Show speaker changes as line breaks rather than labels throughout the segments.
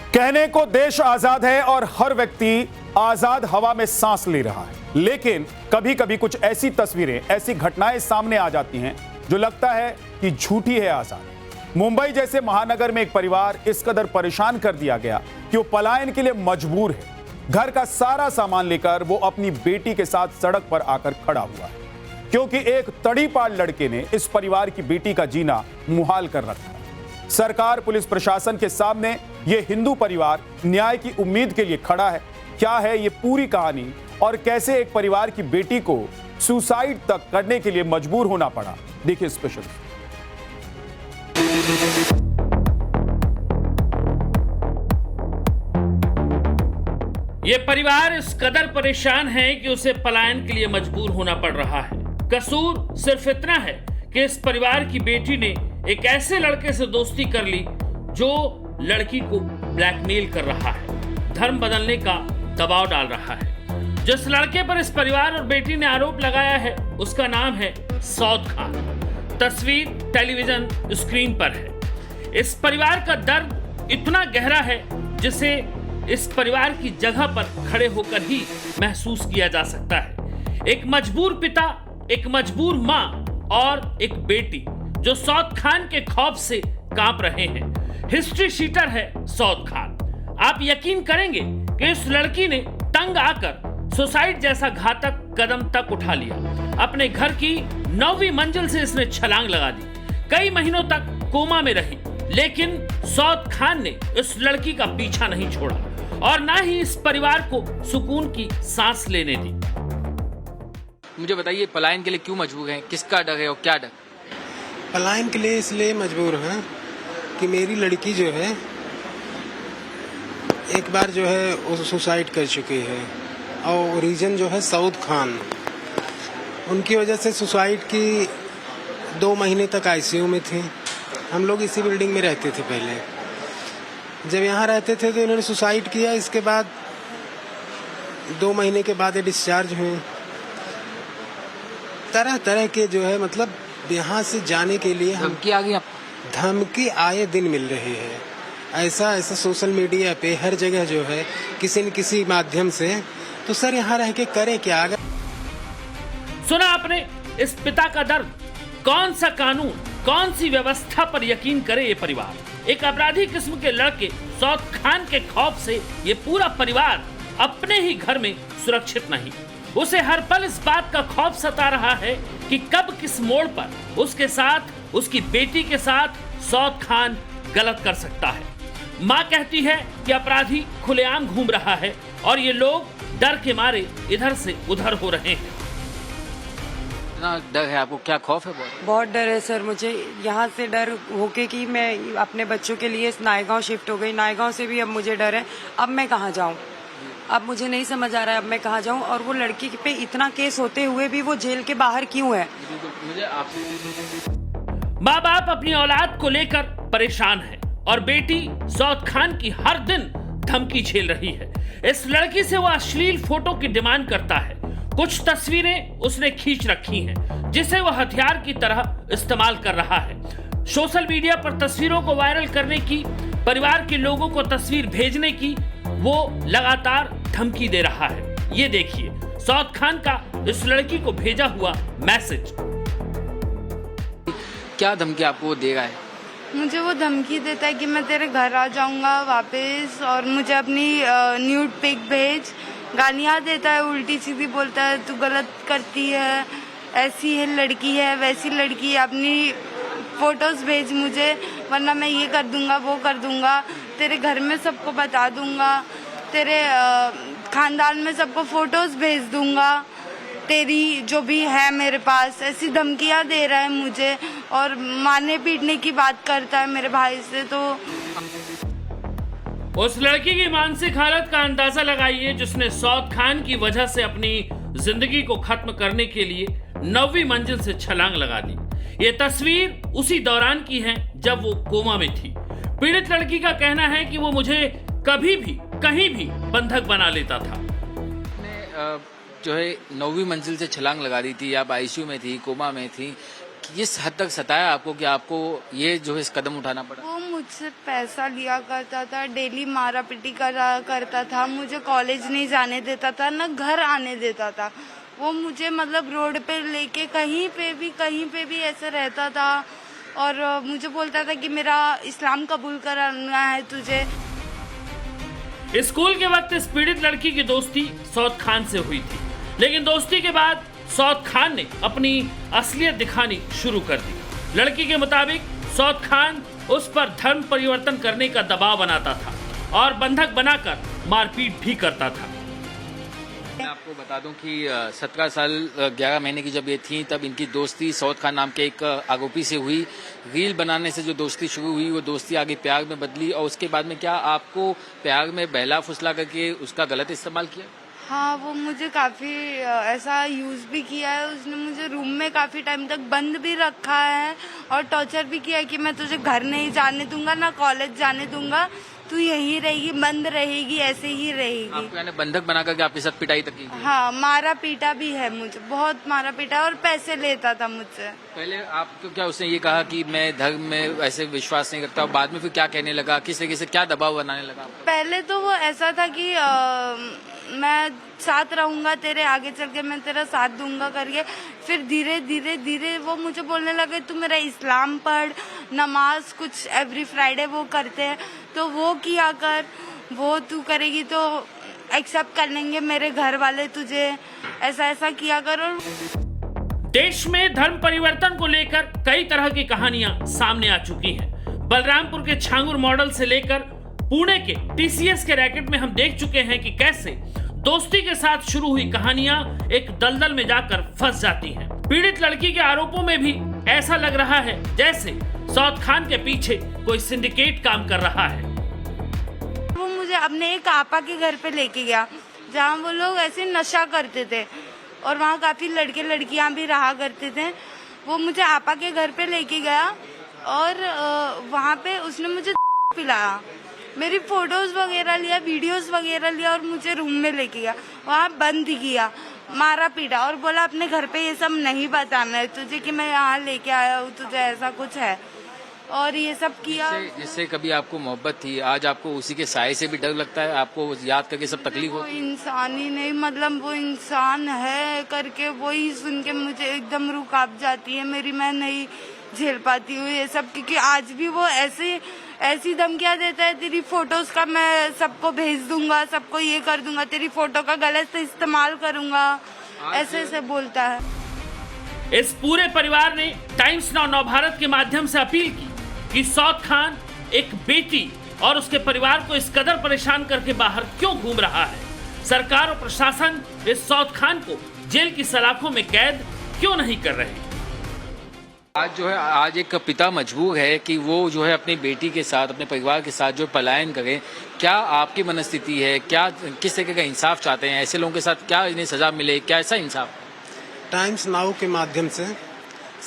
कहने को देश आजाद है और हर व्यक्ति आजाद हवा में सांस ले रहा है, लेकिन कभी कभी कुछ ऐसी तस्वीरें, ऐसी घटनाएं सामने आ जाती हैं जो लगता है कि झूठी है आजाद। मुंबई जैसे महानगर में एक परिवार इस कदर परेशान कर दिया गया कि वो पलायन के लिए मजबूर है। घर का सारा सामान लेकर वो अपनी बेटी के साथ सड़क पर आकर खड़ा हुआ है, क्योंकि एक तड़ीपार लड़के ने इस परिवार की बेटी का जीना मुहाल कर रखा है। सरकार, पुलिस प्रशासन के सामने ये हिंदू परिवार न्याय की उम्मीद के लिए खड़ा है। क्या है ये पूरी कहानी और कैसे एक परिवार की बेटी को सुसाइड तक करने के लिए मजबूर होना पड़ा, देखिए स्पेशल।
ये परिवार इस कदर परेशान है कि उसे पलायन के लिए मजबूर होना पड़ रहा है। कसूर सिर्फ इतना है कि इस परिवार की बेटी ने एक ऐसे लड़के से दोस्ती कर ली जो लड़की को ब्लैकमेल कर रहा है, धर्म बदलने का दबाव डाल रहा है। जिस लड़के पर इस परिवार और बेटी ने आरोप लगाया है उसका नाम है सौद खान। तस्वीर टेलीविजन स्क्रीन पर है। इस परिवार का दर्द इतना गहरा है जिसे इस परिवार की जगह पर खड़े होकर ही महसूस किया जा सकता है। एक मजबूर पिता, एक मजबूर माँ और एक बेटी जो सौद खान के खौफ से कांप रहे हैं। हिस्ट्री शीटर है सौद खान। आप यकीन करेंगे कि इस लड़की ने तंग आकर सुसाइड जैसा घातक कदम तक उठा लिया। अपने घर की 9वीं मंजिल से इसने छलांग लगा दी। कई महीनों तक कोमा में रही, लेकिन सौद खान ने इस लड़की का पीछा नहीं छोड़ा और ना ही इस परिवार को सुकून की सांस लेने दी।
मुझे बताइए, पलायन के लिए क्यों मजबूर हैं? किसका डर है और क्या डर?
पलायन के लिए इसलिए मजबूर हैं कि मेरी लड़की जो है एक बार जो है वो सुसाइड कर चुकी है और रीजन जो है सऊद खान, उनकी वजह से सुसाइड की 2 महीने तक आईसीयू में थी। हम लोग इसी बिल्डिंग में रहते थे पहले। जब यहाँ रहते थे तो इन्होंने सुसाइड किया। इसके बाद 2 महीने के बाद ये डिस्चार्ज हुए। तरह तरह के जो है मतलब यहाँ से जाने के लिए
धमकी आ गई?
धमकी आए दिन मिल रही है। ऐसा सोशल मीडिया पे हर जगह जो है किसी न किसी माध्यम से। तो सर यहाँ रह के करे क्या? अगर
सुना आपने इस पिता का दर्द। कौन सा कानून, कौन सी व्यवस्था पर यकीन करे ये परिवार? एक अपराधी किस्म के लड़के सौद खान के खौफ से ये पूरा परिवार अपने ही घर में सुरक्षित नहीं। उसे हर पल इस बात का खौफ सता रहा है कि कब किस मोड़ पर उसके साथ, उसकी बेटी के साथ सौद खान गलत कर सकता है। माँ कहती है कि अपराधी खुलेआम घूम रहा है और ये लोग डर के मारे इधर से उधर हो रहे हैं।
इतना डर है आपको? क्या खौफ है?
बहुत डर है सर। मुझे यहाँ से डर होके कि मैं अपने बच्चों के लिए नायगांव शिफ्ट हो गई। नायगांव से भी अब मुझे डर है। अब मैं कहाँ जाऊँ? अब मुझे नहीं समझ आ रहा है अब मैं कहाँ जाऊँ। और वो लड़की पे इतना केस होते हुए भी वो जेल के बाहर क्यों है?
माँ बाप अपनी औलाद को लेकर परेशान है और बेटी सौद खान की हर दिन धमकी झेल रही है। इस लड़की से वो अश्लील फोटो की डिमांड करता है। कुछ तस्वीरें उसने खींच रखी हैं जिसे वो हथियार की तरह इस्तेमाल कर रहा है। सोशल मीडिया पर तस्वीरों को वायरल करने की, परिवार के लोगों को तस्वीर भेजने की वो लगातार धमकी दे रहा है। ये देखिए सौद खान का इस लड़की को भेजा हुआ मैसेज।
क्या धमकी आपको दे रहा है?
मुझे वो धमकी देता है कि मैं तेरे घर आ जाऊंगा वापस और मुझे अपनी न्यूड पिक भेज। गालियाँ देता है, उल्टी सीधी बोलता है, तू गलत करती है, ऐसी है लड़की है, वैसी लड़की है, अपनी फोटोज भेज मुझे वरना मैं ये कर दूंगा, वो कर दूंगा, तेरे घर में सबको बता दूंगा, तेरे खानदान में सबको फोटोज भेज दूंगा, तेरी जो भी है मेरे पास। ऐसी धमकियां दे रहा है मुझे और मारने पीटने की बात करता है मेरे भाई से। तो
उस लड़की की मानसिक हालत का अंदाजा लगाइए जिसने सौद खान की वजह से अपनी जिंदगी को खत्म करने के लिए 9वीं मंजिल से छलांग लगा दी। ये तस्वीर उसी दौरान की है जब वो कोमा में थी। पीड़ित लड़की का कहना है कि वो मुझे कभी भी कहीं भी बंधक बना लेता था।
जो है 9वीं मंजिल से छलांग लगा दी थी, आप आईसीयू में थी, कोमा में थी। किस हद तक सताया आपको कि आपको ये जो है इस कदम उठाना पड़ा?
वो मुझसे पैसा लिया करता था, डेली मारा पीटी करा करता था, मुझे कॉलेज नहीं जाने देता था, ना घर आने देता था। वो मुझे मतलब रोड पे लेके कहीं पे भी ऐसे रहता था और मुझे बोलता था कि मेरा इस्लाम कबूल कराना है तुझे।
स्कूल के वक्त इस पीड़ित लड़की की दोस्ती सौद खान से हुई थी, लेकिन दोस्ती के बाद सौद खान ने अपनी असलियत दिखानी शुरू कर दी। लड़की के मुताबिक सौद खान उस पर धर्म परिवर्तन करने का दबाव बनाता था और बंधक बनाकर मारपीट भी करता था।
मैं आपको बता दूं कि 17 साल 11 महीने की जब ये थी तब इनकी दोस्ती सौद खान नाम के एक आरोपी से हुई। रील बनाने से जो दोस्ती शुरू हुई वो दोस्ती आगे प्यार में बदली और उसके बाद में क्या आपको प्यार में बहला फुसला करके उसका गलत इस्तेमाल किया?
हाँ, वो मुझे काफी ऐसा यूज भी किया है। उसने मुझे रूम में काफी टाइम तक बंद भी रखा है और टॉर्चर भी किया है कि मैं तुझे घर नहीं जाने दूंगा, ना कॉलेज जाने दूंगा, तू यही रहेगी, बंद रहेगी, ऐसे ही रहेगी।
आपको यानी बंधक बना करके आपके साथ पिटाई तक की?
हाँ, मारा पीटा भी है मुझे, बहुत मारा पीटा और पैसे लेता था मुझसे।
पहले आपको क्या उसने ये कहा कि मैं धर्म में ऐसे विश्वास नहीं करता, और बाद में फिर क्या कहने लगा, किस तरीके से क्या दबाव बनाने लगा?
पहले तो वो ऐसा था कि मैं साथ रहूंगा तेरे, आगे चल के मैं तेरा साथ दूंगा करके। फिर धीरे धीरे वो मुझे बोलने लगे तू मेरा इस्लाम पढ़, नमाज कुछ एवरी फ्राइडे वो करते हैं तो वो किया कर, वो तू करेगी तो एक्सेप्ट कर लेंगे मेरे घर वाले तुझे, ऐसा किया कर। और
देश में धर्म परिवर्तन को लेकर कई तरह की कहानियां सामने आ चुकी हैं। बलरामपुर के छांगुर मॉडल से लेकर पुणे के टीसीएस के रैकेट में हम देख चुके हैं कि कैसे दोस्ती के साथ शुरू हुई कहानियां एक दलदल में जाकर फंस जाती हैं। पीड़ित लड़की के आरोपों में भी ऐसा लग रहा है जैसे सौद खान के पीछे कोई सिंडिकेट काम कर रहा है।
वो मुझे अपने एक आपा के घर पे लेके गया जहाँ वो लोग ऐसे नशा करते थे और वहाँ काफी लड़के लड़कियां भी रहा करते थे। वो मुझे आपा के घर पे लेके गया और वहाँ पे उसने मुझे पिलाया, मेरी फोटोज वगैरह लिया, वीडियोस वगैरह लिया और मुझे रूम में लेके गया, वहाँ बंद किया, मारा पीटा और बोला अपने घर पे ये सब नहीं बताना है तुझे कि मैं यहाँ लेके आया हूँ, तुझे ऐसा कुछ है, और ये सब किया।
जिससे कभी आपको मोहब्बत थी आज आपको उसी के साए से भी डर लगता है, आपको याद करके सब तकलीफ
वो
होती है?
इंसान ही नहीं, मतलब वो इंसान है करके वही सुन के मुझे एकदम रूह कांप जाती है मेरी, मैं नहीं झेल पाती हूँ ये सब, क्योंकि आज भी वो ऐसी धमकियां देता है, तेरी फोटोज का मैं सबको भेज दूंगा, सबको ये कर दूंगा, तेरी फोटो का गलत इस्तेमाल करूंगा, ऐसे बोलता है।
इस पूरे परिवार ने टाइम्स नाउ नवभारत के माध्यम से अपील की कि सौद खान एक बेटी और उसके परिवार को इस कदर परेशान करके बाहर क्यों घूम रहा है। सरकार और प्रशासन इस सौद खान को जेल की सलाखों में कैद क्यों नहीं कर रहे।
आज एक पिता मजबूर है कि वो जो है अपनी बेटी के साथ, अपने परिवार के साथ जो पलायन करे। क्या आपकी मनस्थिति है, क्या किस तरह का इंसाफ चाहते हैं? ऐसे लोगों के साथ क्या इन्हें सजा मिले, क्या ऐसा इंसाफ?
टाइम्स नाउ के माध्यम से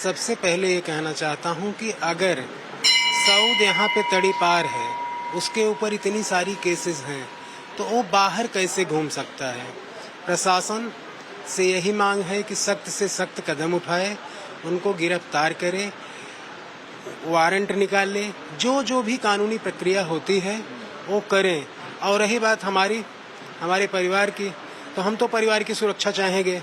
सबसे पहले ये कहना चाहता हूँ कि अगर सऊद यहाँ पे तड़ीपार है, उसके ऊपर इतनी सारी केसेस हैं, तो वो बाहर कैसे घूम सकता है? प्रशासन से यही मांग है कि सख्त से सख्त कदम उठाए, उनको गिरफ्तार करे, वारंट निकाल ले, जो भी कानूनी प्रक्रिया होती है वो करें। और रही बात हमारे परिवार की, तो हम तो परिवार की सुरक्षा चाहेंगे।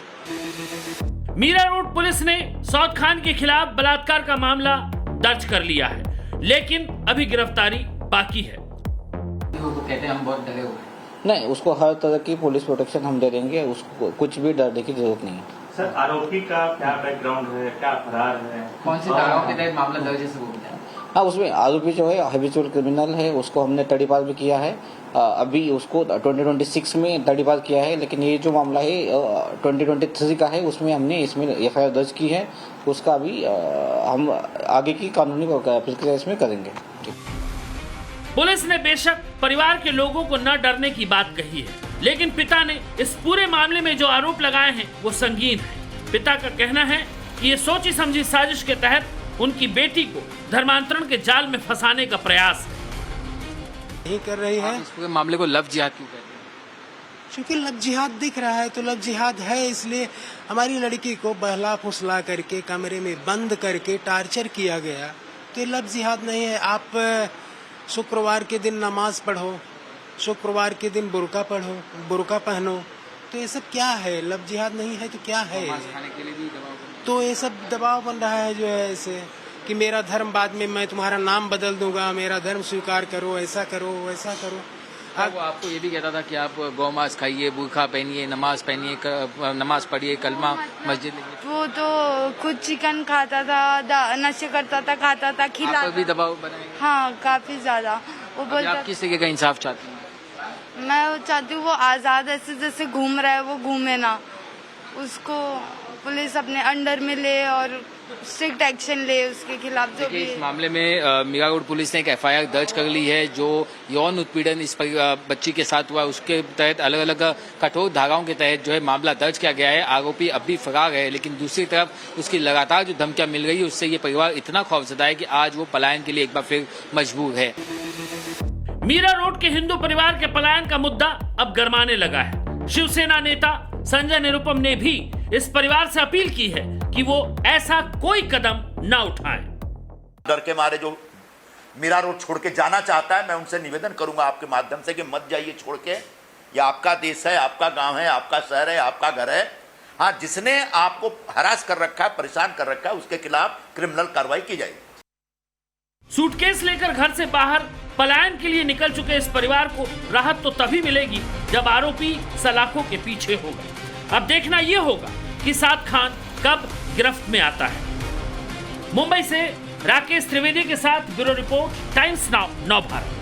मीरा रोड पुलिस ने सौद खान के खिलाफ बलात्कार का मामला दर्ज कर लिया है, लेकिन अभी गिरफ्तारी बाकी है।
वो कहते हैं हम बहुत डरे हुए हैं।
नहीं, उसको हर तरह की पुलिस प्रोटेक्शन हम दे देंगे, उसको कुछ भी डरने की जरूरत नहीं है।
सर, आरोपी का क्या बैकग्राउंड है, क्या फरार है,
कौन सी धाराओं के तहत मामला दर्ज है, वो बताएं।
हाँ, उसमें आरोपी जो है हैबिचुअल क्रिमिनल है, उसको हमने तड़ीपार भी किया है। अभी उसको 2026 में तड़ीपार किया है, लेकिन ये जो मामला है 2023 का है, उसमें हमने इसमें एफआईआर दर्ज की है। उसका अभी हम आगे की कानूनी प्रक्रिया इसमें करेंगे।
पुलिस ने बेशक परिवार के लोगों को न डरने की बात कही है, लेकिन पिता ने इस पूरे मामले में जो आरोप लगाए हैं वो संगीन है। पिता का कहना है कि ये सोची समझी साजिश के तहत उनकी बेटी को धर्मांतरण के जाल में फंसाने का प्रयास
नहीं कर रही है।
इस पूरे मामले को लव जिहाद क्यों कहते हैं?
क्योंकि लव जिहाद दिख रहा है तो लव जिहाद है, इसलिए हमारी लड़की को बहला फुसला करके कमरे में बंद करके टार्चर किया गया, तो ये लव जिहाद नहीं है। आप शुक्रवार के दिन नमाज पढ़ो, शुक्रवार के दिन बुर्का पढ़ो, बुर्का पहनो, तो ये सब क्या है? लव जिहाद नहीं है तो क्या है?
खाने के लिए भी दबाव
तो ये सब दबाव बन रहा है जो है ऐसे कि मेरा धर्म बाद में मैं तुम्हारा नाम बदल दूंगा, मेरा धर्म स्वीकार करो, ऐसा करो वैसा करो।
वो आपको ये भी कहता था कि आप गौमांस खाइए, बुर्का पहनिए, नमाज पहनिए, नमाज पढ़िए, कलमा मस्जिद में।
वो तो खुद चिकन खाता था, नशे करता था, खाता था,
आप
खिलाता
भी दबाव बनाए?
हाँ, काफी ज्यादा। वो
अभी
बोलता
आप किस तरीके का इंसाफ चाहती हैं?
मैं वो चाहती हूँ वो आजाद ऐसे जैसे घूम रहा है वो घूमे ना, उसको पुलिस अपने अंडर में ले और स्ट्रिक्ट एक्शन ले उसके खिलाफ जो
देखिए,
भी।
इस मामले में मीरा रोड पुलिस ने एक एफआईआर दर्ज कर ली है। जो यौन उत्पीड़न इस बच्ची के साथ हुआ उसके तहत अलग अलग कठोर धाराओं के तहत जो है मामला दर्ज किया गया है। आरोपी अब भी फरार है, लेकिन दूसरी तरफ उसकी लगातार जो धमकियां मिल रही है उससे ये परिवार इतना खौफजदा है कि आज वो पलायन के लिए एक बार फिर मजबूर है।
मीरा रोड के हिंदू परिवार के पलायन का मुद्दा अब गरमाने लगा है। शिवसेना नेता संजय निरुपम ने भी इस परिवार से अपील की है कि वो ऐसा कोई कदम न उठाएं।
डर के मारे जो मीरा रोड छोड़ के जाना चाहता है, मैं उनसे निवेदन करूंगा आपके माध्यम से कि मत जाइए छोड़ के। ये आपका देश है, आपका गांव है, आपका शहर है, आपका घर है। हाँ, जिसने आपको हरास कर रखा है, परेशान कर रखा है, उसके खिलाफ क्रिमिनल कार्रवाई की जाएगी।
सूटकेस लेकर घर से बाहर पलायन के लिए निकल चुके इस परिवार को राहत तो तभी मिलेगी जब आरोपी सलाखों के पीछे होगा। अब देखना यह होगा कि साद खान कब गिरफ्त में आता है। मुंबई से राकेश त्रिवेदी के साथ ब्यूरो रिपोर्ट, टाइम्स नाउ, नव भारत।